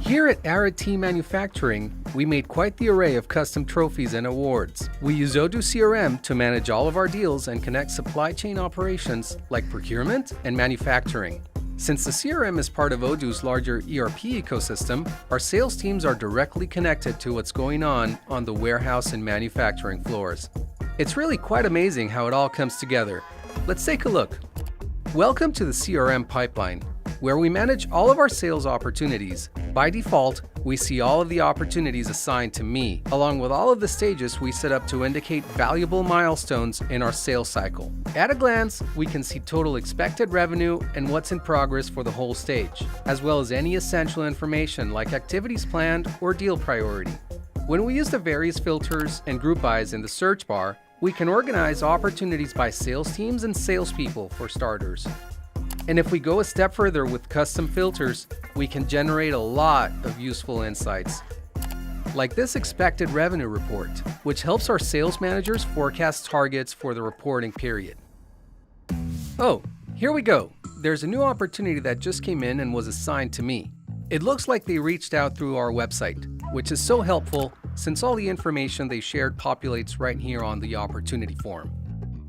Here at Team Manufacturing, we made quite the array of custom trophies and awards. We use Odoo CRM to manage all of our deals and connect supply chain operations like procurement and manufacturing. Since the CRM is part of Odoo's larger ERP ecosystem, our sales teams are directly connected to what's going on the warehouse and manufacturing floors. It's really quite amazing how it all comes together. Let's take a look. Welcome to the CRM pipeline, where we manage all of our sales opportunities. By default, we see all of the opportunities assigned to me, along with all of the stages we set up to indicate valuable milestones in our sales cycle. At a glance, we can see total expected revenue and what's in progress for the whole stage, as well as any essential information like activities planned or deal priority. When we use the various filters and group bys in the search bar, we can organize opportunities by sales teams and salespeople for starters. And if we go a step further with custom filters, we can generate a lot of useful insights. Like this expected revenue report, which helps our sales managers forecast targets for the reporting period. Oh, here we go. There's a new opportunity that just came in and was assigned to me. It looks like they reached out through our website, which is so helpful since all the information they shared populates right here on the opportunity form.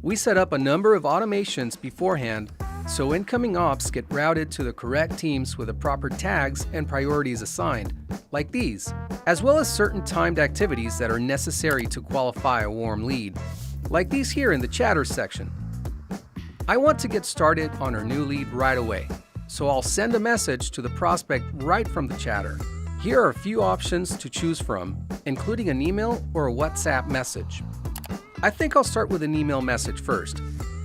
We set up a number of automations beforehand so incoming ops get routed to the correct teams with the proper tags and priorities assigned, like these, as well as certain timed activities that are necessary to qualify a warm lead, like these here in the chatter section. I want to get started on our new lead right away, so I'll send a message to the prospect right from the chatter. Here are a few options to choose from, including an email or a WhatsApp message. I think I'll start with an email message first,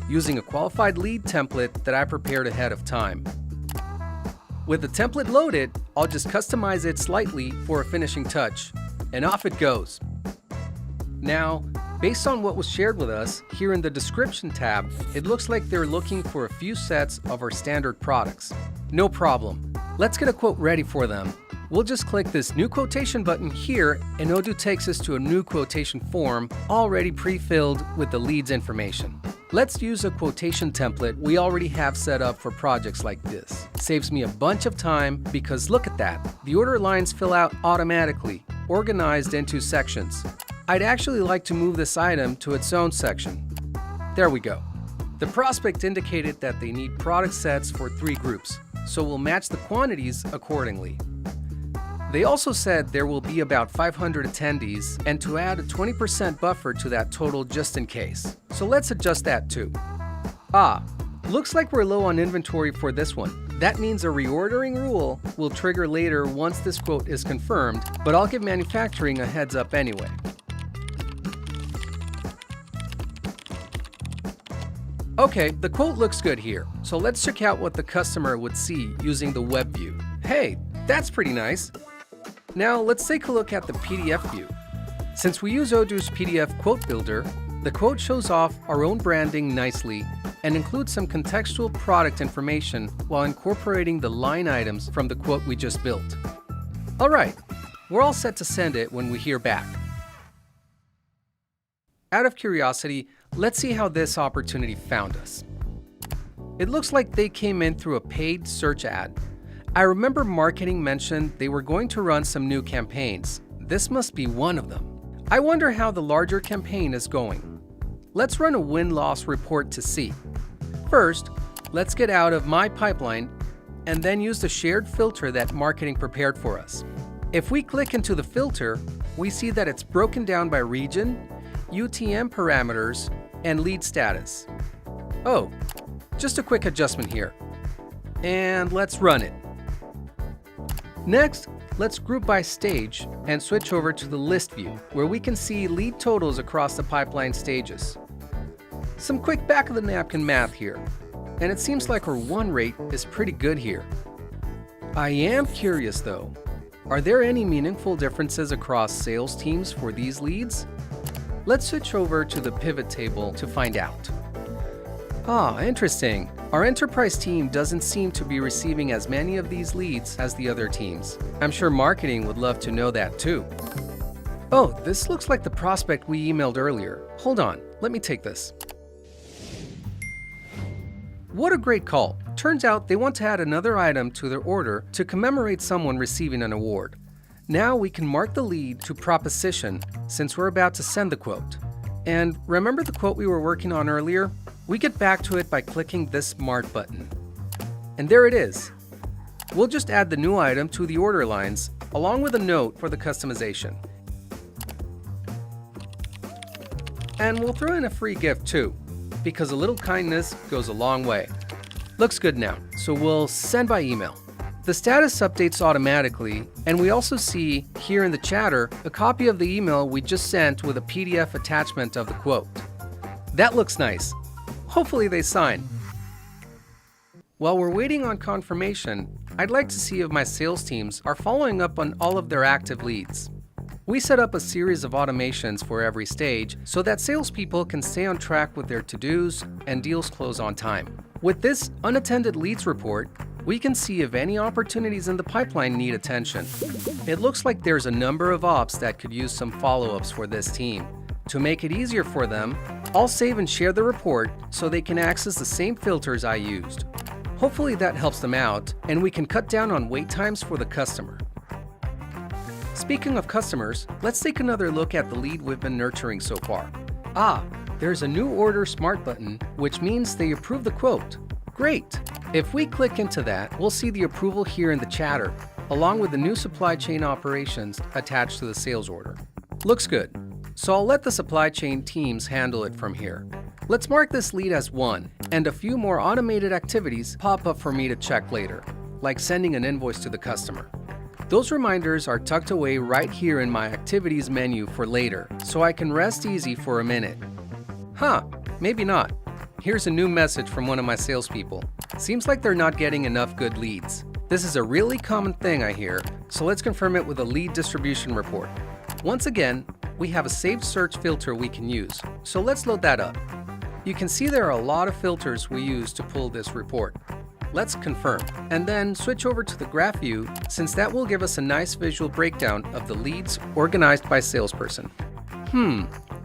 using a qualified lead template that I prepared ahead of time. With the template loaded, I'll just customize it slightly for a finishing touch, and off it goes. Now, based on what was shared with us, here in the description tab, it looks like they're looking for a few sets of our standard products. No problem. Let's get a quote ready for them. We'll just click this new quotation button here, and Odoo takes us to a new quotation form already pre-filled with the lead's information. Let's use a quotation template we already have set up for projects like this. Saves me a bunch of time because look at that. The order lines fill out automatically, organized into sections. I'd actually like to move this item to its own section. There we go. The prospect indicated that they need product sets for 3 groups, so we'll match the quantities accordingly. They also said there will be about 500 attendees and to add a 20% buffer to that total just in case. So let's adjust that too. Looks like we're low on inventory for this one. That means a reordering rule will trigger later once this quote is confirmed, but I'll give manufacturing a heads up anyway. Okay, the quote looks good here, so let's check out what the customer would see using the web view. Hey, that's pretty nice. Now let's take a look at the PDF view. Since we use Odoo's PDF quote builder, the quote shows off our own branding nicely and includes some contextual product information while incorporating the line items from the quote we just built. Alright, we're all set to send it when we hear back. Out of curiosity, let's see how this opportunity found us. It looks like they came in through a paid search ad. I remember marketing mentioned they were going to run some new campaigns. This must be one of them. I wonder how the larger campaign is going. Let's run a win-loss report to see. First, let's get out of my pipeline and then use the shared filter that marketing prepared for us. If we click into the filter, we see that it's broken down by region, UTM parameters, and lead status. Oh, just a quick adjustment here. And let's run it. Next, let's group by stage and switch over to the list view, where we can see lead totals across the pipeline stages. Some quick back-of-the-napkin math here, and it seems like our win rate is pretty good here. I am curious though, are there any meaningful differences across sales teams for these leads? Let's switch over to the pivot table to find out. Interesting. Our enterprise team doesn't seem to be receiving as many of these leads as the other teams. I'm sure marketing would love to know that too. Oh, this looks like the prospect we emailed earlier. Hold on, let me take this. What a great call. Turns out they want to add another item to their order to commemorate someone receiving an award. Now we can mark the lead to proposition since we're about to send the quote. And remember the quote we were working on earlier? We get back to it by clicking this Smart button. And there it is. We'll just add the new item to the order lines along with a note for the customization. And we'll throw in a free gift too, because a little kindness goes a long way. Looks good now, so we'll send by email. The status updates automatically, and we also see here in the chatter a copy of the email we just sent with a PDF attachment of the quote. That looks nice. Hopefully they sign. While we're waiting on confirmation, I'd like to see if my sales teams are following up on all of their active leads. We set up a series of automations for every stage so that salespeople can stay on track with their to-dos and deals close on time. With this unattended leads report, we can see if any opportunities in the pipeline need attention. It looks like there's a number of ops that could use some follow-ups for this team. To make it easier for them, I'll save and share the report so they can access the same filters I used. Hopefully that helps them out, and we can cut down on wait times for the customer. Speaking of customers, let's take another look at the lead we've been nurturing so far. There's a new Order Smart button, which means they approve the quote. Great! If we click into that, we'll see the approval here in the chatter, along with the new supply chain operations attached to the sales order. Looks good. So I'll let the supply chain teams handle it from here. Let's mark this lead as 1, and a few more automated activities pop up for me to check later, like sending an invoice to the customer. Those reminders are tucked away right here in my activities menu for later, so I can rest easy for a minute. Maybe not. Here's a new message from one of my salespeople. Seems like they're not getting enough good leads. This is a really common thing I hear, so let's confirm it with a lead distribution report. Once again, we have a saved search filter we can use, so let's load that up. You can see there are a lot of filters we use to pull this report. Let's confirm, and then switch over to the graph view since that will give us a nice visual breakdown of the leads organized by salesperson.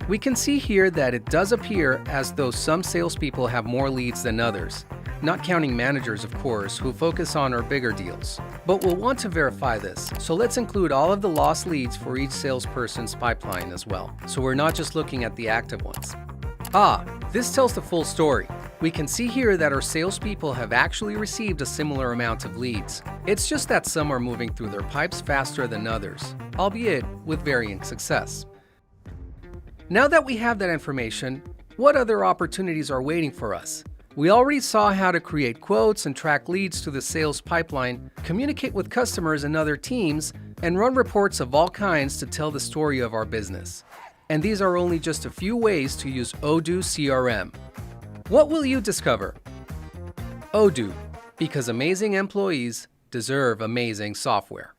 We can see here that it does appear as though some salespeople have more leads than others, not counting managers, of course, who focus on our bigger deals. But we'll want to verify this, so let's include all of the lost leads for each salesperson's pipeline as well, so we're not just looking at the active ones. This tells the full story. We can see here that our salespeople have actually received a similar amount of leads. It's just that some are moving through their pipes faster than others, albeit with varying success. Now that we have that information, what other opportunities are waiting for us? We already saw how to create quotes and track leads to the sales pipeline, communicate with customers and other teams, and run reports of all kinds to tell the story of our business. And these are only just a few ways to use Odoo CRM. What will you discover? Odoo, because amazing employees deserve amazing software.